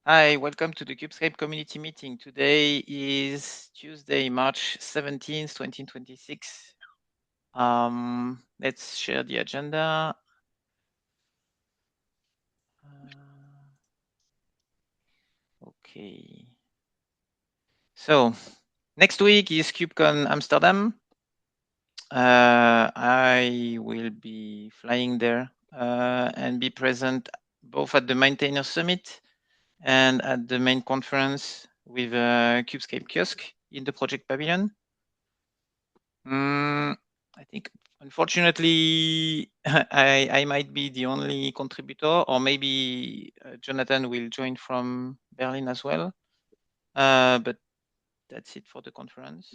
Hi, welcome to the Kubescape community meeting. Today is Tuesday, March 17th, 2026. Let's share the agenda. Okay. So next week is KubeCon Amsterdam. I will be flying there and be present both at the Maintainer Summit and at the main conference with Kubescape Kiosk in the project pavilion. I think, unfortunately, I might be the only contributor, or maybe Jonathan will join from Berlin as well. But that's it for the conference.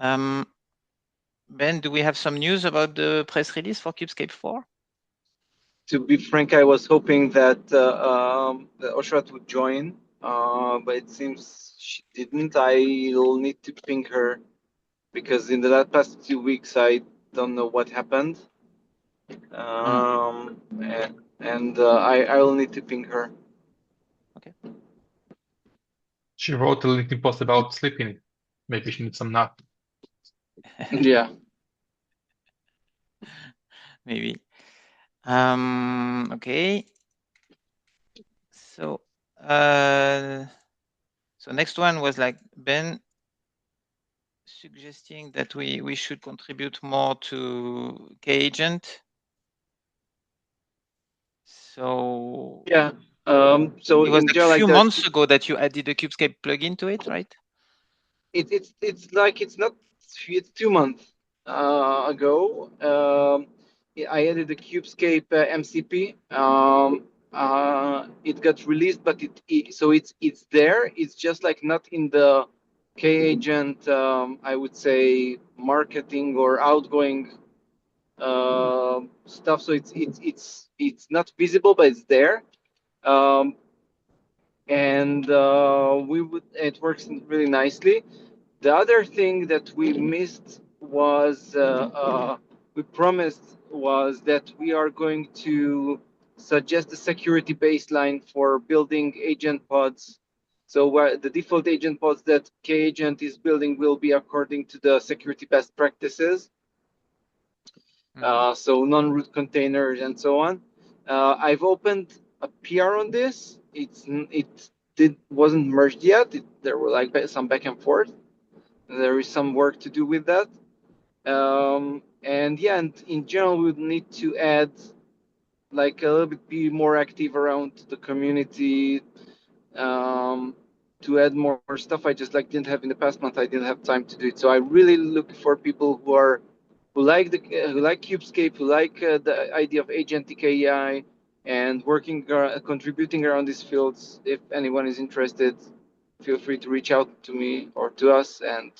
Ben, do we have some news about the press release for Kubescape 4? To be frank, I was hoping that Oshrat would join, but it seems she didn't. I'll need to ping her because in the past 2 weeks I don't know what happened. I will need to ping her. Okay. She wrote a LinkedIn post about sleeping. Maybe she needs some nap. Yeah. Maybe. Okay. So, so next one was like Ben suggesting that we should contribute more to K-Agent. So yeah. So it was in like general, a few like months ago that you added the Kubescape plugin to it, right? it's like it's 2 months ago. I added the Kubescape MCP. It got released, but it's there. It's just like not in the K-Agent. I would say marketing or outgoing stuff. So it's not visible, but it's there. And it works really nicely. The other thing that we missed was we promised was that we are going to suggest a security baseline for building agent pods. So where the default agent pods that K-Agent is building will be according to the security best practices. So non-root containers and so on. I've opened a PR on this. Wasn't merged yet. There were like some back and forth. There is some work to do with that. And in general, we would need to add like a little bit be more active around the community, to add more stuff. I just like didn't have in the past month. I didn't have time to do it. So I really look for people who like Kubescape, who like the idea of agentic AI, and contributing around these fields. If anyone is interested, feel free to reach out to me or to us, and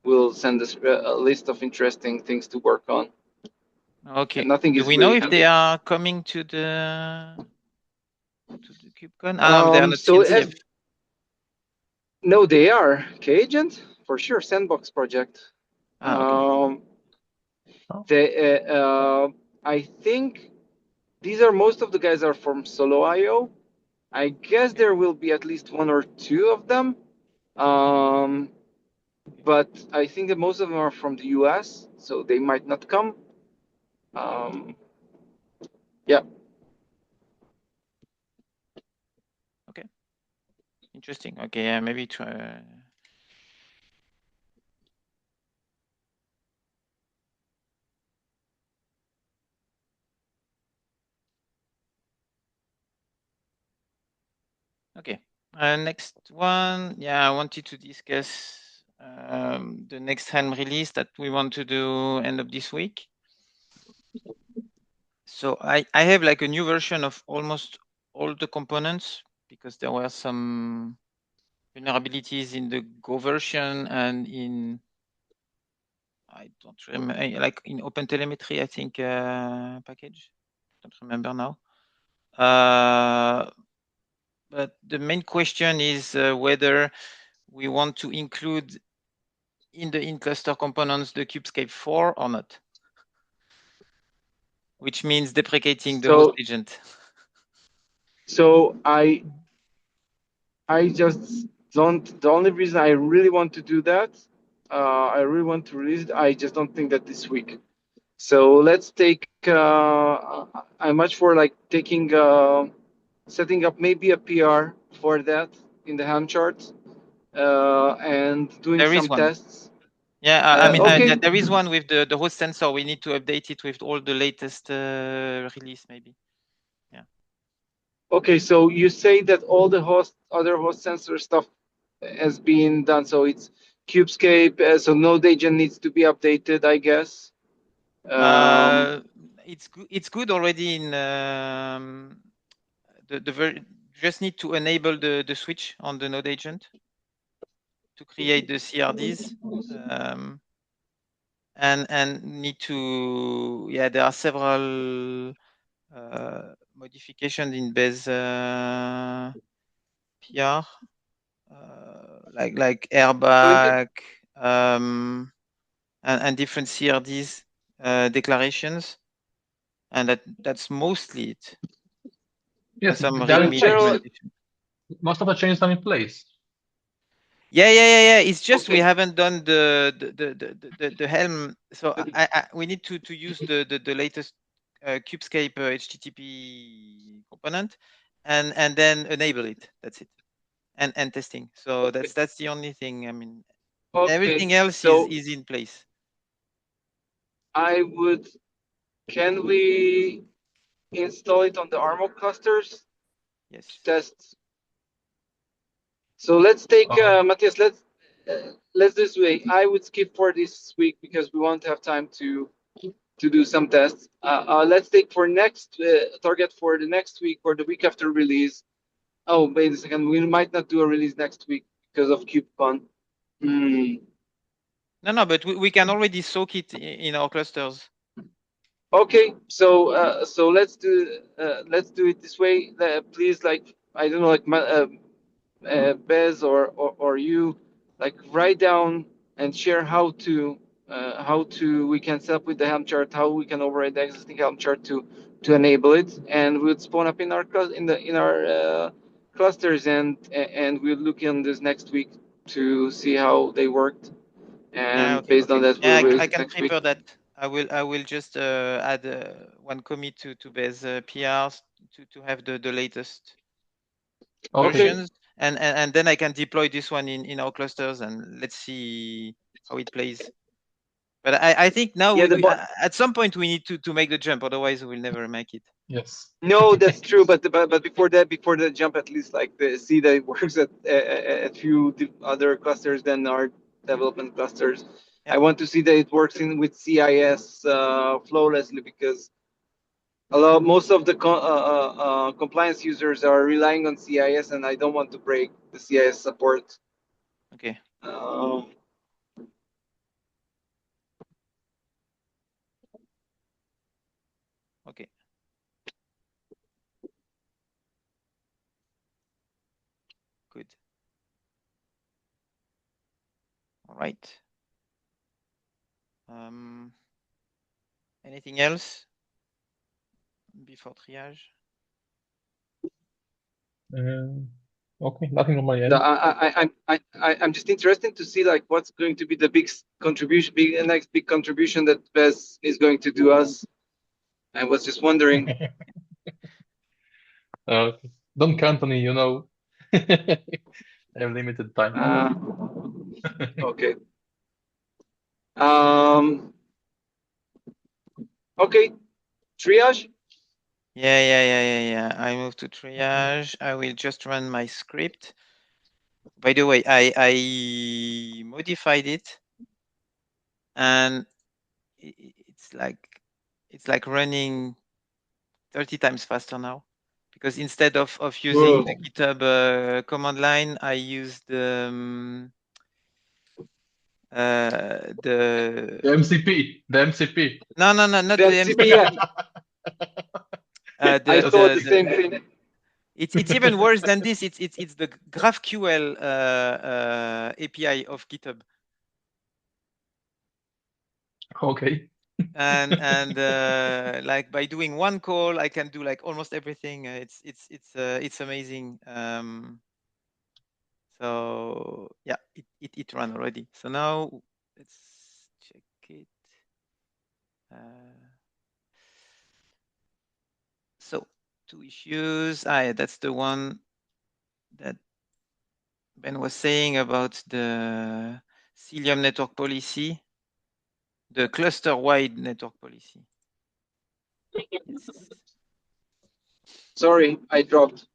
we'll send us a list of interesting things to work on. Okay. And nothing Do is we know really if they are coming to the KubeCon? They are not CNCF. No, they are K-Agent for sure. Sandbox project. Okay. I think most of the guys are from Solo.io. I guess there will be at least one or two of them. But I think that most of them are from the US, so they might not come. Yeah. Okay. Interesting. Okay, maybe try. Okay. Next one. Yeah, I wanted to discuss the next Helm release that we want to do end of this week. So I have like a new version of almost all the components because there were some vulnerabilities in the Go version and in, I don't remember, like in OpenTelemetry, I think, package. Don't remember now. But the main question is whether we want to include in the in-cluster components the Kubescape 4 or not, which means deprecating the host agent. So I just don't. The only reason I really want to do that, I really want to release it. I just don't think that this week. So let's take. I'm much for like taking, setting up maybe a PR for that in the Helm chart, and doing There is some one. tests. Yeah, I mean, Okay, there is one with the host sensor. We need to update it with all the latest release, maybe. Yeah. okay. So you say that all the other host sensor stuff has been done. So it's Kubescape. So Node agent needs to be updated, I guess. Um, Uh, it's good already in just need to enable the switch on the node agent to create the CRDs. Um, and need to, yeah, there are several modifications in base PR, like so in the, airbag, and different CRDs declarations, and that's mostly it, and Yes, some they're in in README place. general, documentation. Most of the changes are in place. Yeah. It's just we okay. haven't done the Helm. So we need to use the latest Kubescape HTTP component, and then enable it. That's it, and testing. So Okay. that's the only thing. I mean, Okay. everything else So is in place. I would. Can we install it on the Armo clusters to Yes. test? So let's take, Oh, Matthias. Let's this way. I would skip for this week because we won't have time to do some tests. Let's take for next, target for the next week or the week after release. Oh, wait a second. We might not do a release next week because of KubeCon. Hmm. No, but we can already soak it in our clusters. Okay, so let's do it this way. Please, like, I don't know, like, Bez or you, like, write down and share how to we can set up with the Helm chart, how we can override the existing Helm chart to enable it, and we'll spawn up in our in our clusters, and we'll look in this next week to see how they worked, Yeah, and okay. based on that, Yeah, we'll I release it can next week. prepare that. I will just add one commit to base PRs to have the latest okay. Okay. versions, and then I can deploy this one in our clusters, and let's see how it plays. But I think now Yeah, at some point we need to make the jump, otherwise we'll never make it. Yes. no, that's true. But before that, before the jump, at least like see that it works at a few other clusters than our development clusters. Yeah. I want to see that it works in with CIS flawlessly, because most of the compliance users are relying on CIS, and I don't want to break the CIS support. Okay. Uh, Okay. Good. All right. Um, anything else before triage? Uh, okay, nothing on my no, end. I'm just interested to see like what's going to be the big contribution, next big contribution that Bez is going to do us. I was just wondering. Okay. Don't count on me, you know. I have limited time. Uh, okay. Um, okay. Triage. Yeah. I move to triage. I will just run my script. By the way, I modified it, and it's like running 30 times faster now, because instead of using the Whoa. GitHub command line, I used the The MCP, the MCP. no, not The the MCP. Yeah, MCP. I thought the The same thing. it's even worse than this. It's the GraphQL API of GitHub. Okay. and like by doing one call, I can do like almost everything. It's amazing. So yeah, it ran already. So now let's check it. So 2 issues. Yeah, that's the one that Ben was saying about the Cilium network policy, the cluster-wide network policy. Yes. Sorry, I dropped.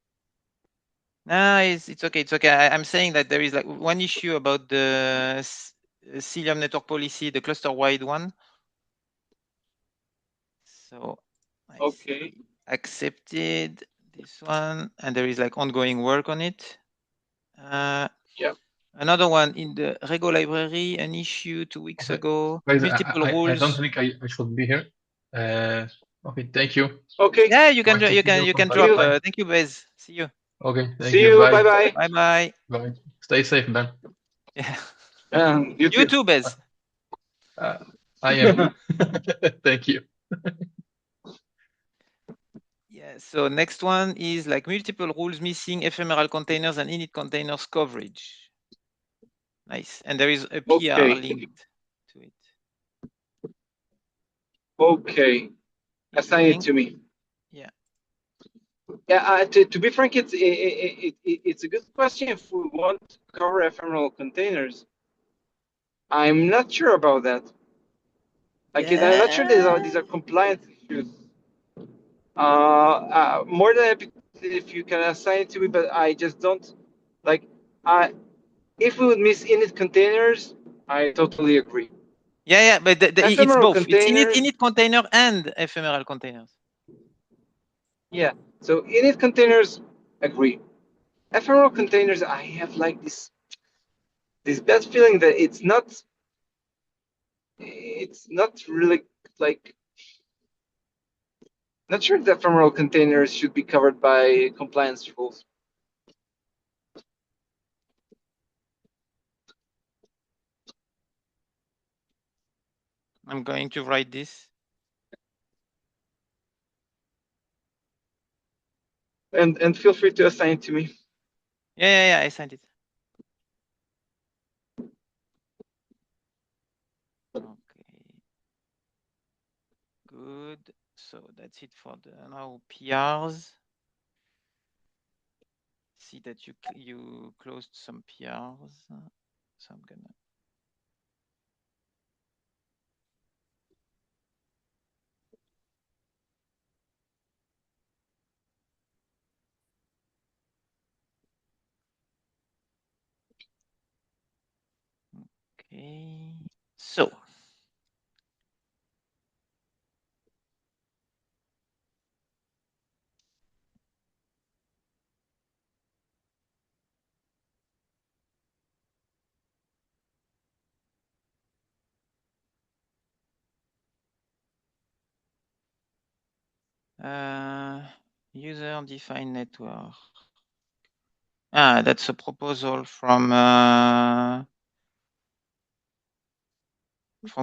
No, it's okay. It's okay. I'm saying that there is like one issue about the Cilium network policy, the cluster-wide one. So I Okay. say accepted this one, and there is like ongoing work on it. Yeah. Another one in the Rego library, an issue 2 weeks Okay. ago. Guys, Multiple I don't rules. think I should be here. Okay, thank you. Okay. Yeah, you can Nice to see you can Bye See drop. you. bye. Thank you, Bez. See you. Okay, thank See you. you. Bye Bye. bye. Bye bye. Bye. Stay safe, Ben. Yeah. You You too. too, Bez. I am. Thank you. Yeah. So next one is like multiple rules missing ephemeral containers and init containers coverage. Nice. And there is a PR Okay. linked to it. Okay. Assign it to me. Yeah. Yeah. To be frank, it's a good question if we want to cover ephemeral containers. I'm not sure about that. Like, I'm not sure these are compliance issues. More than happy if you can assign it to me, but I just don't like. If we would miss init containers, I totally agree. Yeah, but it's Ephemeral both. It's containers, init container and ephemeral containers. yeah. So init containers, agree. Ephemeral containers, I have like this bad feeling that it's not really like. Not sure that ephemeral containers should be covered by compliance rules. I'm going to write this. And feel free to assign it to me. Yeah, I sent it. Okay. Good. So that's it for the now PRs. See that you closed some PRs. So I'm gonna. Okay. So. User-defined network. That's a proposal from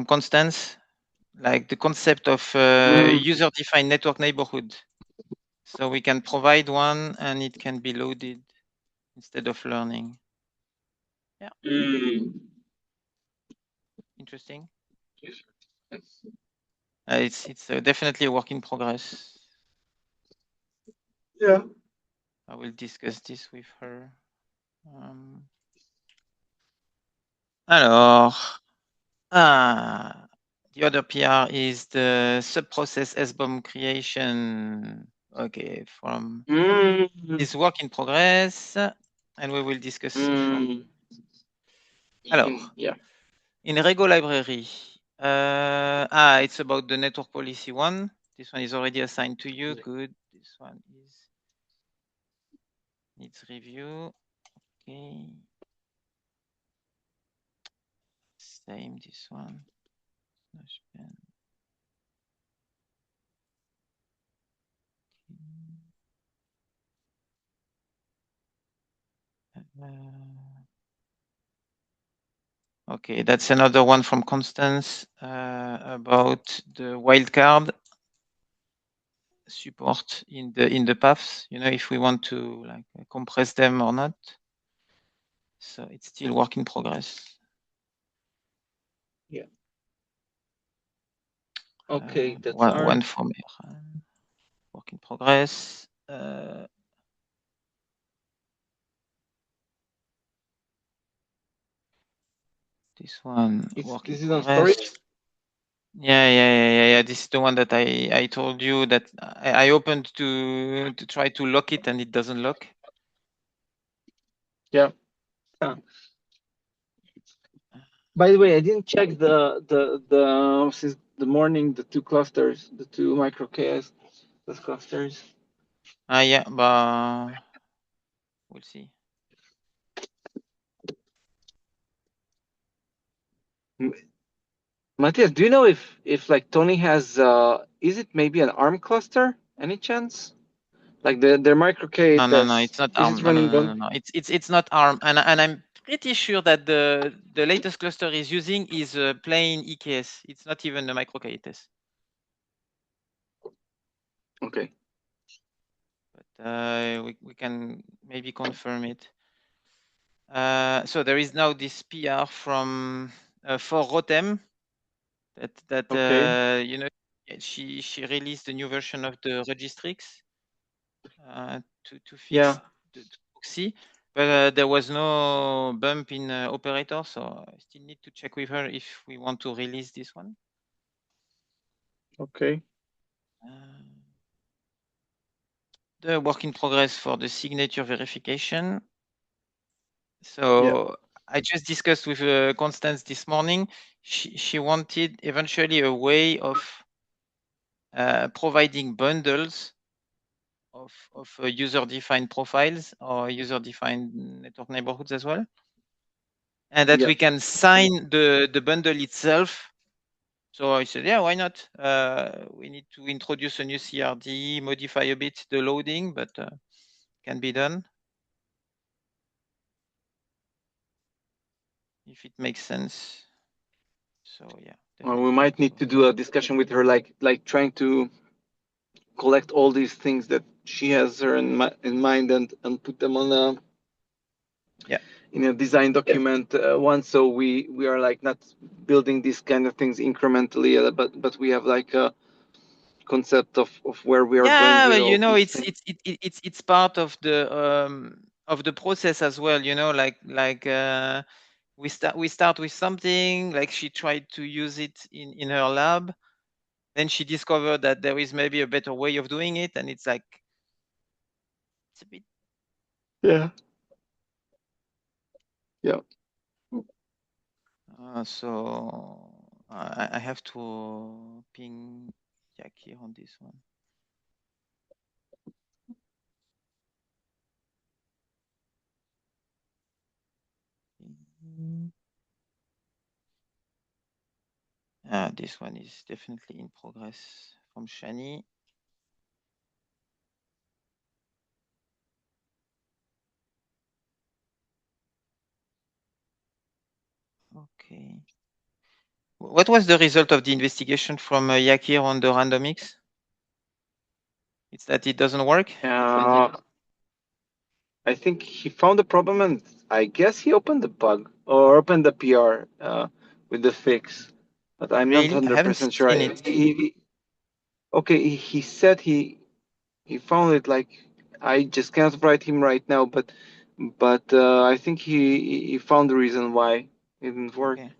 Constance, like the concept of user-defined network neighborhood. So we can provide one and it can be loaded instead of learning. Yeah. Interesting. It's definitely a work in progress. Yeah. I will discuss this with her. Alors, the other PR is the subprocess SBOM creation. Okay, from this work in progress, and we will discuss shortly. Alors, Yeah. in Rego library, it's about the network policy one. This one is already assigned to you. Good. This one needs review. Okay. Same this one. Okay, that's another one from Constance. about the wildcard support in the paths. If we want to like compress them or not. So it's still work in progress. Yeah. Okay, that's one from work in progress. This one work in this is on progress. storage. Yeah. This is the one that I told you that I opened to try to lock it and it doesn't lock. Yeah. By the way, I didn't check the since the morning the two clusters, the two micro KS clusters. Yeah, but we'll see. Matthias, do you know if like Tony has is it maybe an ARM cluster? Any chance? Like their micro K No, test, it's not is ARM. it running on? No. It's not ARM, and I'm pretty sure that the latest cluster is using is a plain EKS. It's not even a micro KTS. Okay. But we can maybe confirm it. So there is now this PR from for Rotem that Okay. she released a new version of the Registrix to fix Yeah. the proxy, but there was no bump in operator, so I still need to check with her if we want to release this one. Okay. The work in progress for the signature verification. So I just discussed with Constance this morning. She wanted eventually a way of providing bundles of user-defined profiles or user-defined network neighborhoods as well, and that we can sign the bundle itself. So I said, yeah, why not? We need to introduce a new CRD, modify a bit the loading, but can be done if it makes sense. So yeah, We might need to do a discussion with her, like trying to collect all these things that she has her in mind and put them on a in a design document once, so we are like not building these kind of things incrementally, but we have like a concept of where we are going with all these things. It's part of the process as well. Like we start with something, like she tried to use it in her lab, then she discovered that there is maybe a better way of doing it, and it's like it's a bit Yeah. so I have to ping Jackie on this one. This one is definitely in progress from Shani. Okay. What was the result of the investigation from Yakir on the randomix? It's that it doesn't work? I think he found the problem, and I guess he opened the bug or opened the PR with the fix, but I'm not Really? I haven't 100% sure. seen it. Okay, he said he found it. Like, I just cannot write him right now, but I think he found the reason why it didn't work. Okay.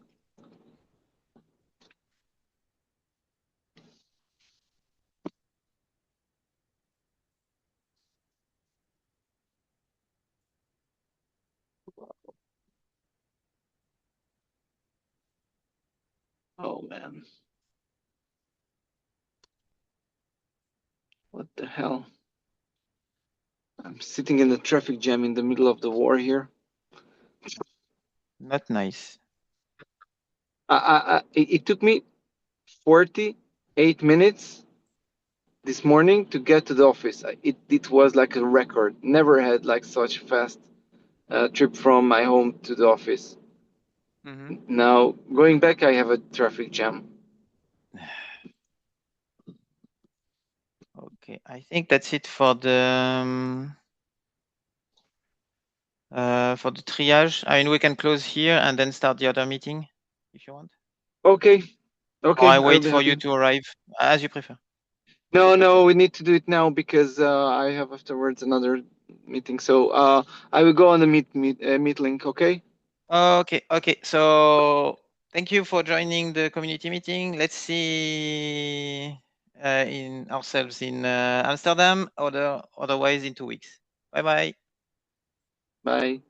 Oh man, what the hell? I'm sitting in the traffic jam in the middle of the war here. Not nice. It took me 48 minutes this morning to get to the office. It was like a record. Never had like such fast trip from my home to the office. Now going back, I have a traffic jam. Okay, I think that's it for the triage. I mean, we can close here and then start the other meeting if you want. Okay. Or Okay, I I'll wait be for you happy. to arrive, as you prefer. No, we need to do it now because I have afterwards another meeting. So I will go on the meet link. Okay. Okay. So thank you for joining the community meeting. Let's see in ourselves in Amsterdam, otherwise in 2 weeks. Bye. Bye.